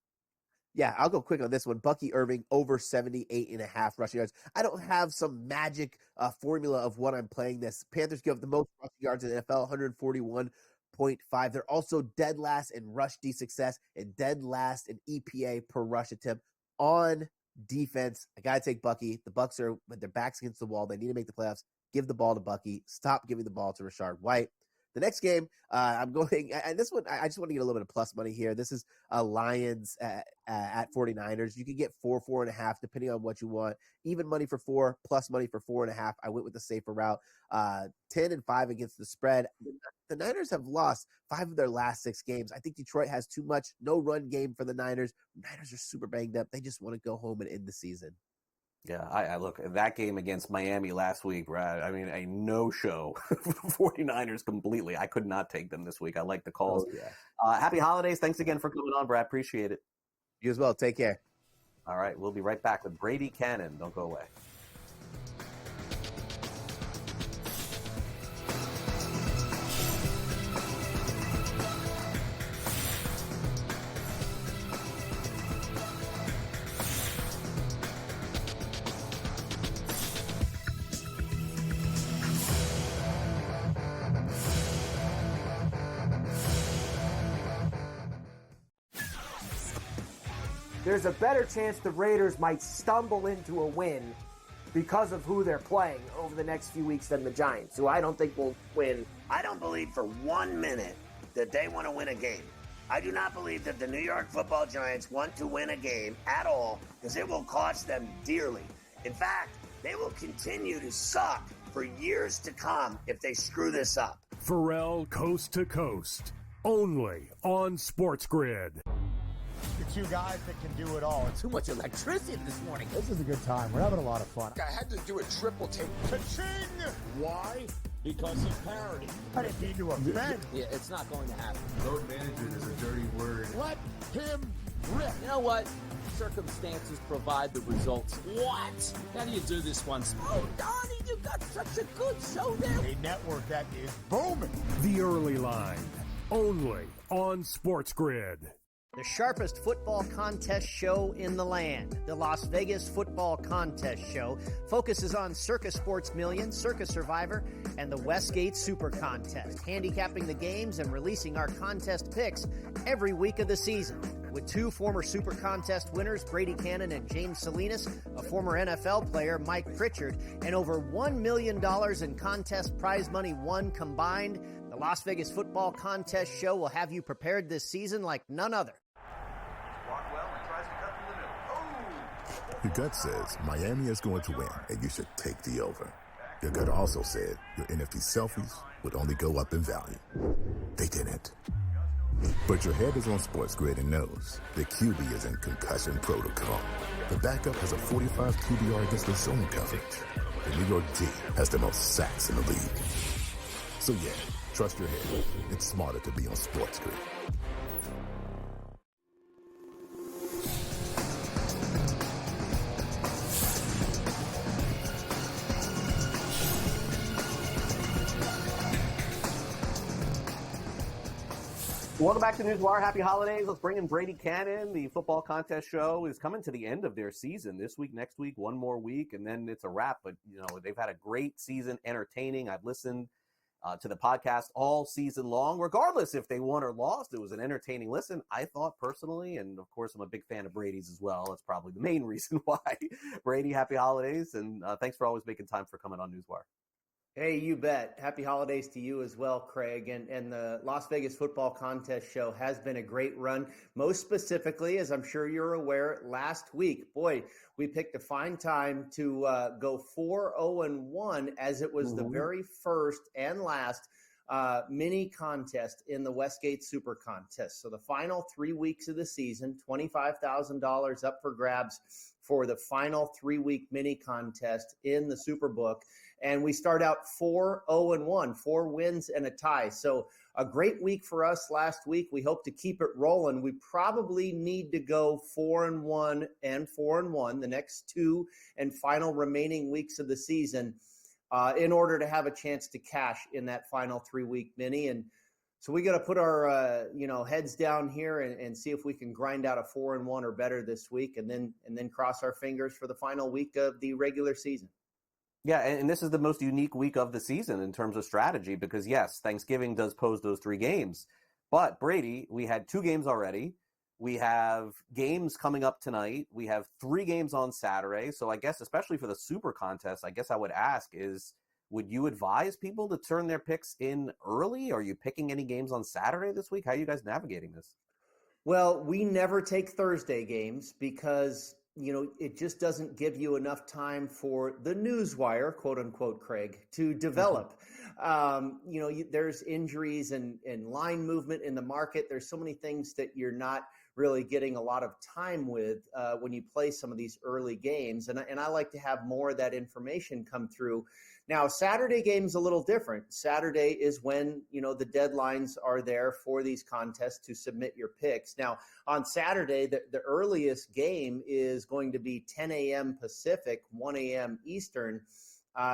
Yeah, I'll go quick on this one. Bucky Irving over 78.5 rushing yards. I don't have some magic formula of what I'm playing this. Panthers give up the most rushing yards in the NFL, 141.5. They're also dead last in rush D success and dead last in EPA per rush attempt on defense. I got to take Bucky. The Bucs are with their backs against the wall. They need to make the playoffs. Give the ball to Bucky. Stop giving the ball to Rashard White. The next game, I'm going, and this one, I just want to get a little bit of plus money here. This is Lions at 49ers. You can get 4.5, depending on what you want. Even money for 4, plus money for 4.5. I went with the safer route. 10-5 against the spread. The Niners have lost 5 of their last 6 games. I think Detroit has too much. No run game for the Niners. Niners are super banged up. They just want to go home and end the season. Yeah, I look at that game against Miami last week, Brad. I mean, a no-show for the 49ers completely. I could not take them this week. I like the calls. Oh, yeah. Happy holidays. Thanks again for coming on, Brad. Appreciate it. You as well. Take care. All right, we'll be right back with Brady Kannon. Don't go away. There's a better chance the Raiders might stumble into a win because of who they're playing over the next few weeks than the Giants, who I don't think will win. I don't believe for 1 minute that they want to win a game. I do not believe that the New York Football Giants want to win a game at all because it will cost them dearly. In fact, they will continue to suck for years to come if they screw this up. Pharrell Coast to Coast, only on SportsGrid. The two guys that can do it all. Too much electricity this morning. This is a good time. We're having a lot of fun. I had to do a triple take. Ka-ching! Why? Because of parity. I didn't mean to offend. Yeah, it's not going to happen. Load management is a dirty word. Let him rip. You know what? Circumstances provide the results. What? How do you do this one? Oh, Donnie, you got such a good show there. A network that is booming. The Early Line, only on SportsGrid. The sharpest football contest show in the land, the Las Vegas Football Contest Show, focuses on Circus Sports Million, Circus Survivor, and the Westgate Super Contest, handicapping the games and releasing our contest picks every week of the season. With two former Super Contest winners, Brady Kannon and James Salinas, a former NFL player, Mike Pritchard, and over $1 million in contest prize money won combined, the Las Vegas Football Contest Show will have you prepared this season like none other. Your gut says Miami is going to win, and you should take the over. Your gut also said your NFT selfies would only go up in value. They didn't. But your head is on SportsGrid and knows the QB is in concussion protocol. The backup has a 45 QBR against the zone coverage. The New York D has the most sacks in the league. So yeah, trust your head. It's smarter to be on SportsGrid. Welcome back to NewsWire. Happy holidays. Let's bring in Brady Kannon. The football contest show is coming to the end of their season this week, next week, one more week, and then it's a wrap. But, you know, they've had a great season, entertaining. I've listened to the podcast all season long, regardless if they won or lost. It was an entertaining listen, I thought, personally. And, of course, I'm a big fan of Brady's as well. That's probably the main reason why. Brady, happy holidays, and thanks for always making time for coming on NewsWire. Hey, you bet. Happy holidays to you as well, Craig. And the Las Vegas Football Contest Show has been a great run. Most specifically, as I'm sure you're aware, last week, boy, we picked a fine time to go 4-0-1 as it was the very first and last mini contest in the Westgate Super Contest. So the final 3 weeks of the season, $25,000 up for grabs for the final 3-week mini contest in the Superbook. And we start out 4-0-1, 4 wins and a tie. So a great week for us last week. We hope to keep it rolling. We probably need to go 4-1 and 4-1 the next 2 and final remaining weeks of the season in order to have a chance to cash in that final 3-week mini. And so we got to put our heads down here and see if we can grind out a 4-1 or better this week, and then cross our fingers for the final week of the regular season. Yeah, and this is the most unique week of the season in terms of strategy because, yes, Thanksgiving does pose those 3 games. But, Brady, we had 2 games already. We have games coming up tonight. We have 3 games on Saturday. So I guess, especially for the Super Contest, I guess I would ask is, would you advise people to turn their picks in early? Are you picking any games on Saturday this week? How are you guys navigating this? Well, we never take Thursday games because it just doesn't give you enough time for the NewsWire, quote unquote, Craig, to develop. There's injuries and line movement in the market. There's so many things that you're not really getting a lot of time with when you play some of these early games. And I like to have more of that information come through. Now, Saturday game's a little different. Saturday is when, the deadlines are there for these contests to submit your picks. Now, on Saturday, the earliest game is going to be 10 a.m. Pacific, 1 a.m. Eastern.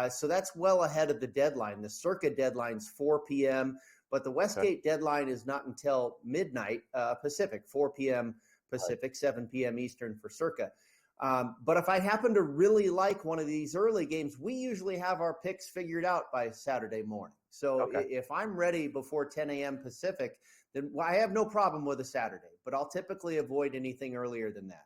So that's well ahead of the deadline. The Circa deadline's 4 p.m., but the Westgate deadline is not until midnight Pacific, 4 p.m. Pacific, 7 p.m. Eastern for Circa. But if I happen to really like one of these early games, we usually have our picks figured out by Saturday morning. So if I'm ready before 10 a.m. Pacific, then I have no problem with a Saturday, but I'll typically avoid anything earlier than that.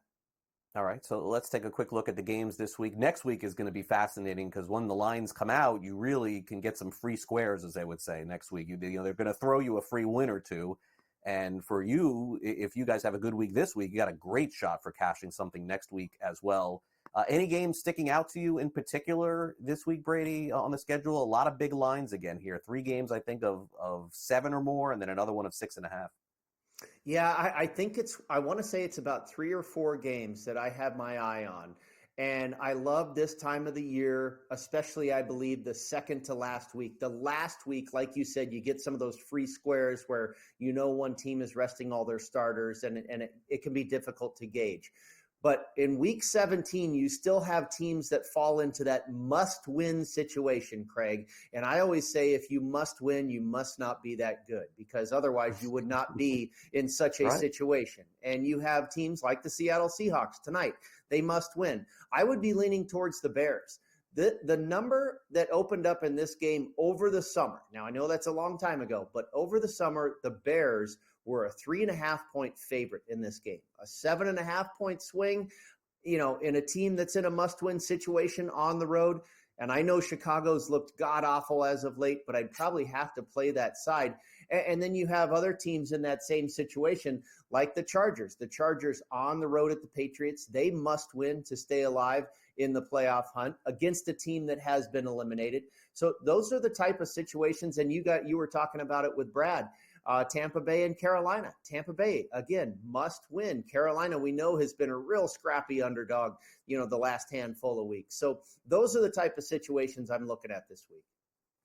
All right, so let's take a quick look at the games this week. Next week is going to be fascinating because when the lines come out, you really can get some free squares, as they would say, next week. They're going to throw you a free win or two. And for you, if you guys have a good week this week, you got a great shot for cashing something next week as well. Any games sticking out to you in particular this week, Brady, on the schedule? A lot of big lines again here. 3 games, I think, of 7 or more, and then another one of 6.5. Yeah, I think I want to say it's about 3 or 4 games that I have my eye on. And I love this time of the year, especially, I believe, the second to last week. The last week, like you said, you get some of those free squares where one team is resting all their starters, and it can be difficult to gauge. But in week 17, you still have teams that fall into that must-win situation, Craig. And I always say if you must win, you must not be that good, because otherwise you would not be in such a situation. And you have teams like the Seattle Seahawks tonight. They must win. I would be leaning towards the Bears. The number that opened up in this game over the summer, now I know that's a long time ago, but over the summer, the Bears were a 3.5-point favorite in this game. A 7.5-point swing, in a team that's in a must-win situation on the road. And I know Chicago's looked god-awful as of late, but I'd probably have to play that side. And then you have other teams in that same situation, like the Chargers. The Chargers on the road at the Patriots, they must win to stay alive in the playoff hunt against a team that has been eliminated. So those are the type of situations, and you were talking about it with Brad. Tampa Bay and Carolina. Tampa Bay, again, must win. Carolina, we know, has been a real scrappy underdog, the last handful of weeks. So those are the type of situations I'm looking at this week.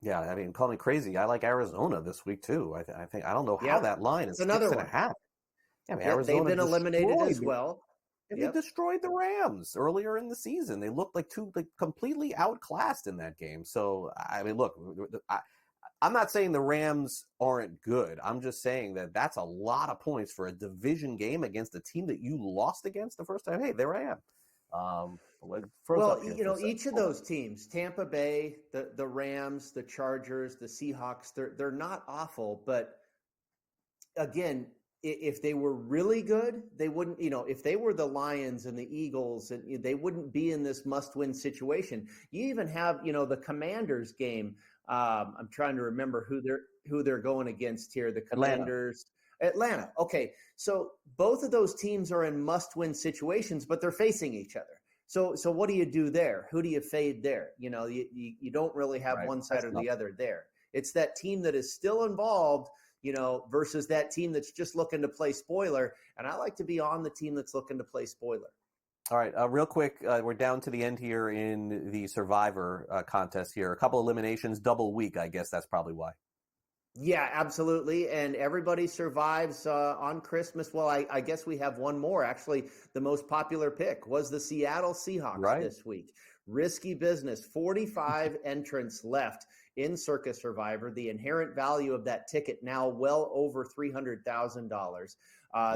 Yeah, I mean, call me crazy. I like Arizona this week too. I don't know how that line is another 6.5. Yeah, I mean, Arizona they've been eliminated as well. And they destroyed the Rams earlier in the season. They looked like completely outclassed in that game. So, I mean, look, I'm not saying the Rams aren't good. I'm just saying that that's a lot of points for a division game against a team that you lost against the first time. Hey, there I am. Each of those teams, Tampa Bay, the Rams, the Chargers, the Seahawks, they're not awful. But again, if they were really good, they wouldn't, if they were the Lions and the Eagles, and they wouldn't be in this must-win situation. You even have, the Commanders game. I'm trying to remember who they're going against here. The Commanders, Atlanta. Okay, so both of those teams are in must-win situations, but they're facing each other. So what do you do there? Who do you fade there? You don't really have one side or the other there. It's that team that is still involved, versus that team that's just looking to play spoiler. And I like to be on the team that's looking to play spoiler. All right, real quick, we're down to the end here in the Survivor contest here. A couple eliminations, double week, I guess that's probably why. Yeah, absolutely. And everybody survives on Christmas. Well, I guess we have one more. Actually, the most popular pick was the Seattle Seahawks this week. Risky business. 45 entrants left in Circus Survivor. The inherent value of that ticket now well over $300,000.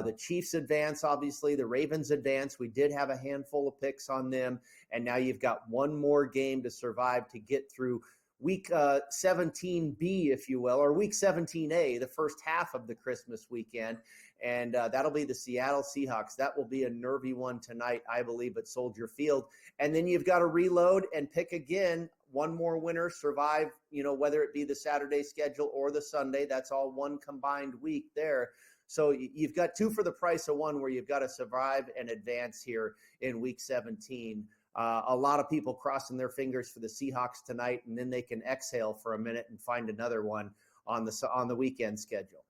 The Chiefs advance, obviously. The Ravens advance. We did have a handful of picks on them. And now you've got one more game to survive to get through Week 17B, if you will, or Week 17A, the first half of the Christmas weekend. And that'll be the Seattle Seahawks. That will be a nervy one tonight, I believe, at Soldier Field. And then you've got to reload and pick again. One more winner, survive, whether it be the Saturday schedule or the Sunday. That's all one combined week there. So you've got 2 for the price of 1 where you've got to survive and advance here in Week 17. A lot of people crossing their fingers for the Seahawks tonight, and then they can exhale for a minute and find another one on the weekend schedule.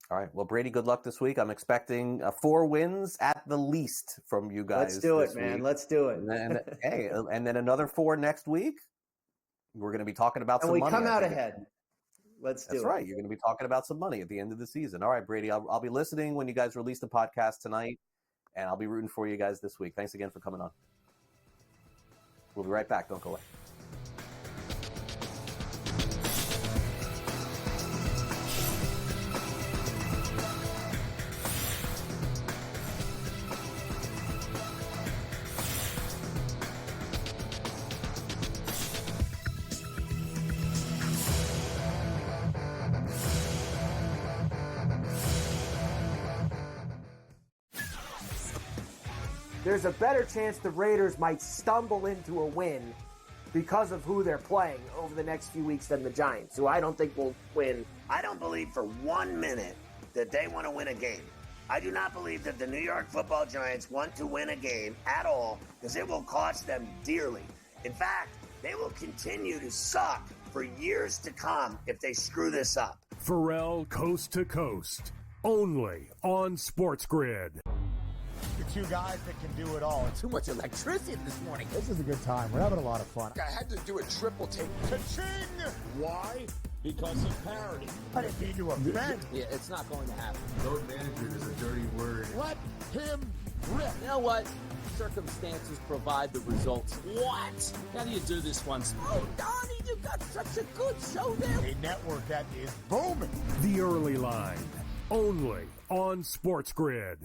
All right. Well, Brady, good luck this week. I'm expecting 4 wins at the least from you guys. Let's do it, man. Let's do it. And then another 4 next week. We're going to be talking about some money. And we come out ahead. Let's do it. That's right. You're going to be talking about some money at the end of the season. All right, Brady, I'll be listening when you guys release the podcast tonight, and I'll be rooting for you guys this week. Thanks again for coming on. We'll be right back. Don't go away. there's a better chance the Raiders might stumble into a win because of who they're playing over the next few weeks than the Giants, who I don't think will win. I don't believe for 1 minute that they want to win a game. I do not believe that the New York Football Giants want to win a game at all because it will cost them dearly. In fact, they will continue to suck for years to come if they screw this up. Pharrell Coast to Coast, only on SportsGrid. The two guys that can do it all. Too much electricity this morning. This is a good time. We're having a lot of fun. I had to do a triple take. Ka-ching! Why? Because of parity. I didn't mean to offend. Yeah, it's not going to happen. Road manager is a dirty word. Let him rip. You know what? Circumstances provide the results. What? How do you do this one? Oh, Donnie, you got such a good show there. A network that is booming. The Early Line, only on SportsGrid.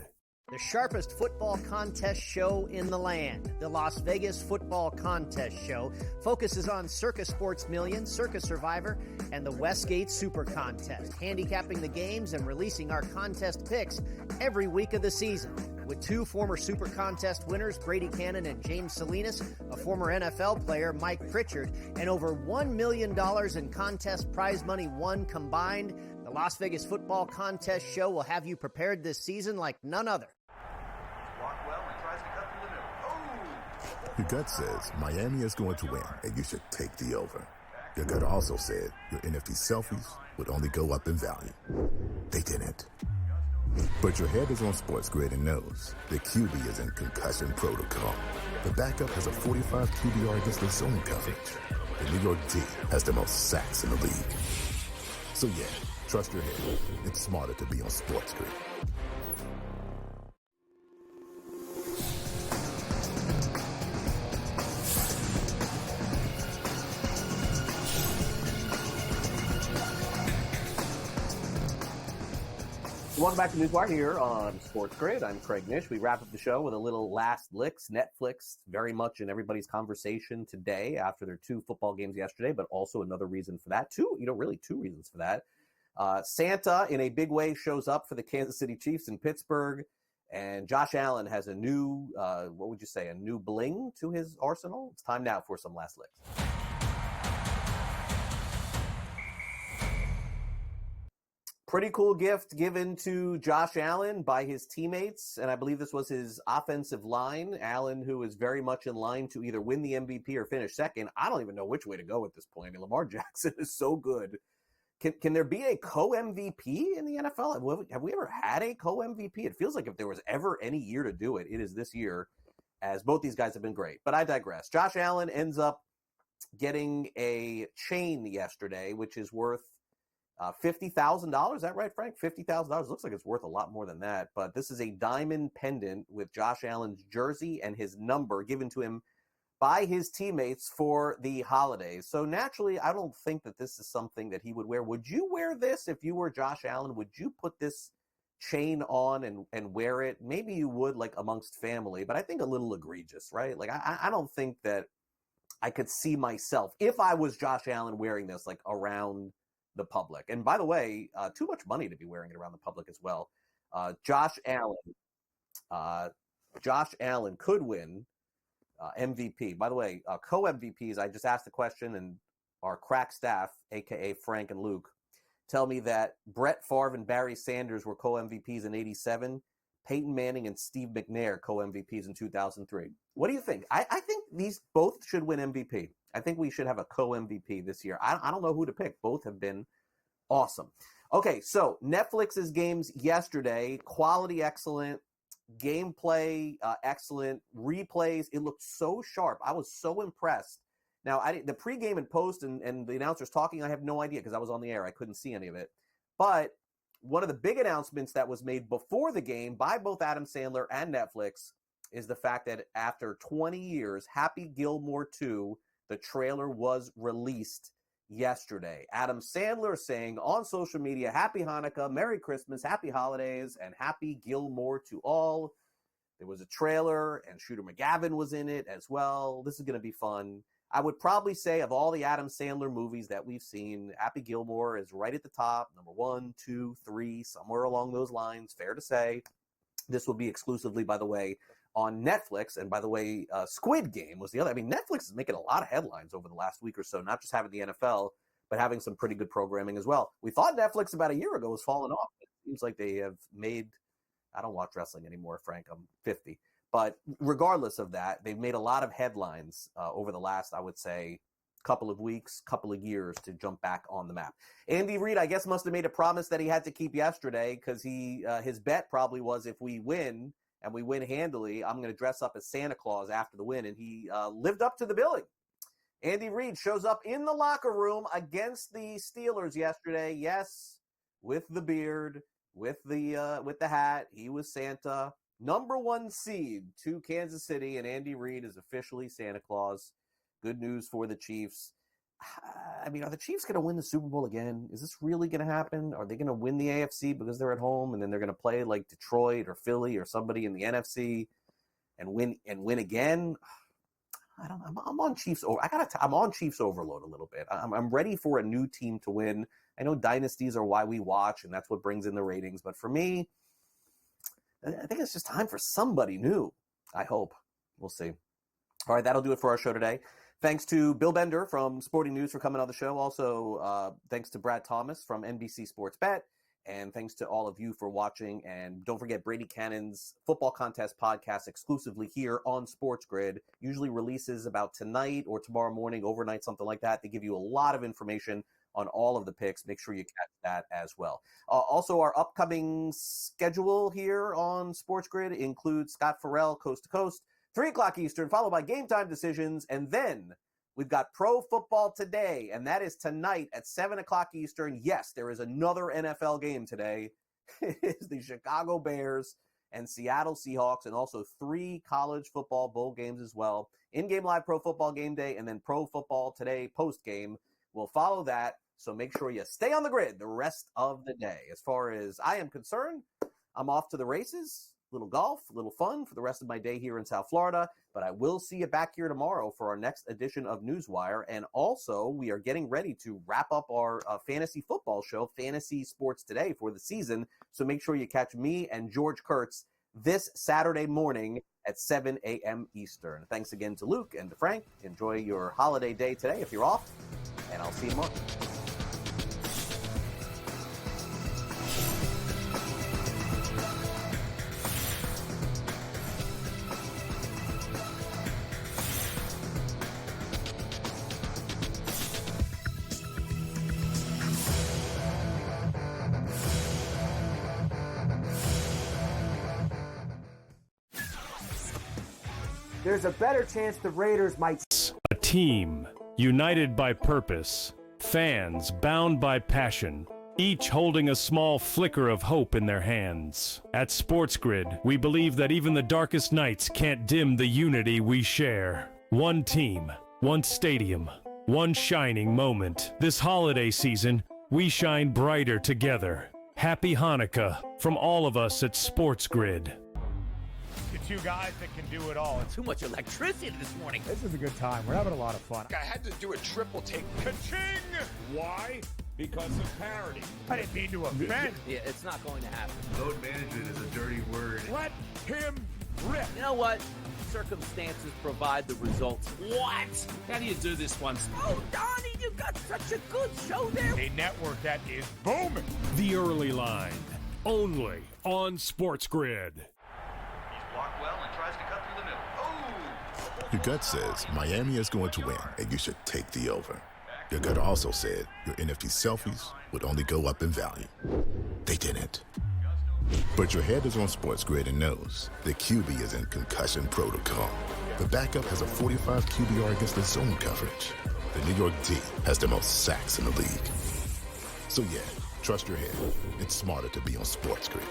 The sharpest football contest show in the land, the Las Vegas Football Contest Show, focuses on Circus Sports Million, Circus Survivor, and the Westgate Super Contest, handicapping the games and releasing our contest picks every week of the season. With two former Super Contest winners, Brady Kannon and James Salinas, a former NFL player, Mike Pritchard, and over $1 million in contest prize money won combined, the Las Vegas Football Contest Show will have you prepared this season like none other. Your gut says Miami is going to win, and you should take the over. Your gut also said your NFT selfies would only go up in value. They didn't. But your head is on SportsGrid and knows the QB is in concussion protocol. The backup has a 45 QBR against the zone coverage. The New York D has the most sacks in the league. So yeah, trust your head. It's smarter to be on SportsGrid. Welcome back to NewsWire here on SportsGrid. I'm Craig Mish. We wrap up the show with a little last licks. Netflix very much in everybody's conversation today after their two football games yesterday, but also another reason for that. Two reasons for that. Santa, in a big way, shows up for the Kansas City Chiefs in Pittsburgh, and Josh Allen has a new, a new bling to his arsenal. It's time now for some last licks. Pretty cool gift given to Josh Allen by his teammates, and I believe this was his offensive line. Allen, who is very much in line to either win the MVP or finish second. I don't even know which way to go at this point. I mean, Lamar Jackson is so good. Can there be a co-MVP in the NFL? Have we ever had a co-MVP? It feels like if there was ever any year to do it, it is this year, as both these guys have been great. But I digress. Josh Allen ends up getting a chain yesterday, which is worth $50,000. Is that right, Frank? $50,000. Looks like it's worth a lot more than that. But this is a diamond pendant with Josh Allen's jersey and his number given to him by his teammates for the holidays. So naturally, I don't think that this is something that he would wear. Would you wear this if you were Josh Allen? Would you put this chain on and wear it? Maybe you would, like amongst family, but I think a little egregious, right? Like I don't think that I could see myself, if I was Josh Allen, wearing this like around the public. And by the way, too much money to be wearing it around the public as well. Josh Allen could win MVP. By the way, co-MVPs, I just asked the question, and our crack staff, a.k.a. Frank and Luke, tell me that Brett Favre and Barry Sanders were co-MVPs in 87, Peyton Manning and Steve McNair co-MVPs in 2003. What do you think? I think these both should win MVP. I think we should have a co-MVP this year. I don't know who to pick. Both have been awesome. Okay, so Netflix's games yesterday, quality excellent, gameplay excellent, replays. It looked so sharp. I was so impressed. Now, the pregame and post and the announcers talking, I have no idea because I was on the air. I couldn't see any of it. But one of the big announcements that was made before the game by both Adam Sandler and Netflix is the fact that after 20 years, Happy Gilmore 2, the trailer was released yesterday. Adam Sandler saying on social media, Happy Hanukkah, Merry Christmas, Happy Holidays, and Happy Gilmore to all. There was a trailer, and Shooter McGavin was in it as well. This is going to be fun. I would probably say of all the Adam Sandler movies that we've seen, Happy Gilmore is right at the top, number 1, 2, 3, somewhere along those lines, fair to say. This will be exclusively, by the way, on Netflix. And by the way, Squid Game was the other. I mean, Netflix is making a lot of headlines over the last week or so, not just having the NFL, but having some pretty good programming as well. We thought Netflix about a year ago was falling off. It seems like they have made – I don't watch wrestling anymore, Frank. I'm 50. But regardless of that, they've made a lot of headlines over the last, I would say, couple of weeks, couple of years to jump back on the map. Andy Reid, I guess, must have made a promise that he had to keep yesterday because his bet probably was if we win and we win handily, I'm going to dress up as Santa Claus after the win. And he lived up to the billing. Andy Reid shows up in the locker room against the Steelers yesterday. Yes, with the beard, with the hat. He was Santa. Number 1 seed to Kansas City, and Andy Reid is officially Santa Claus. Good news for the Chiefs. I mean, are the Chiefs going to win the Super Bowl again? Is this really going to happen? Are they going to win the AFC because they're at home, and then they're going to play like Detroit or Philly or somebody in the NFC and win again? I don't know. I'm on Chiefs. I'm on Chiefs overload a little bit. I'm ready for a new team to win. I know dynasties are why we watch, and that's what brings in the ratings. But for me, I think it's just time for somebody new. I hope. We'll see. All right, that'll do it for our show today. Thanks to Bill Bender from Sporting News for coming on the show. Also, thanks to Brad Thomas from NBC Sports Bet. And thanks to all of you for watching. And don't forget Brady Cannon's Football Contest podcast exclusively here on SportsGrid. Usually releases about tonight or tomorrow morning, overnight, something like that. They give you a lot of information on all of the picks. Make sure you catch that as well. Also, our upcoming schedule here on SportsGrid includes Scott Farrell, Coast to Coast, 3 o'clock Eastern, followed by Game Time Decisions. And then we've got Pro Football Today, and that is tonight at 7 o'clock Eastern. Yes, there is another NFL game today. It is the Chicago Bears and Seattle Seahawks, and also 3 college football bowl games as well. In-game live Pro Football Game Day, and then Pro Football Today post-game. We'll follow that, so make sure you stay on the grid the rest of the day. As far as I am concerned, I'm off to the races. Little golf, a little fun for the rest of my day here in South Florida. But I will see you back here tomorrow for our next edition of NewsWire. And also, we are getting ready to wrap up our fantasy football show, Fantasy Sports Today, for the season. So make sure you catch me and George Kurtz this Saturday morning at 7 a.m. Eastern. Thanks again to Luke and to Frank. Enjoy your holiday day today if you're off. And I'll see you tomorrow. There's a better chance the Raiders might. A team united by purpose, fans bound by passion, each holding a small flicker of hope in their hands. At SportsGrid, we believe that even the darkest nights can't dim the unity we share. One team, one stadium, one shining moment. This holiday season, we shine brighter together. Happy Hanukkah from all of us at SportsGrid. Two guys that can do it all. Too much electricity this morning. This is a good time. We're having a lot of fun. I had to do a triple take. Ka-ching! Why? Because of parity. I didn't mean to offend. Yeah, it's not going to happen. Load management is a dirty word. Let him rip. You know what? Circumstances provide the results. What? How do you do this one? Oh, Donnie, you got such a good show there. A network that is booming. The Early Line, only on SportsGrid. Blocked well and tries to cut through the middle. Oh! Your gut says Miami is going to win, and you should take the over. Your gut also said your NFT selfies would only go up in value. They didn't. But your head is on SportsGrid and knows the QB is in concussion protocol. The backup has a 45 QBR against the zone coverage. The New York D has the most sacks in the league. So yeah, trust your head. It's smarter to be on SportsGrid.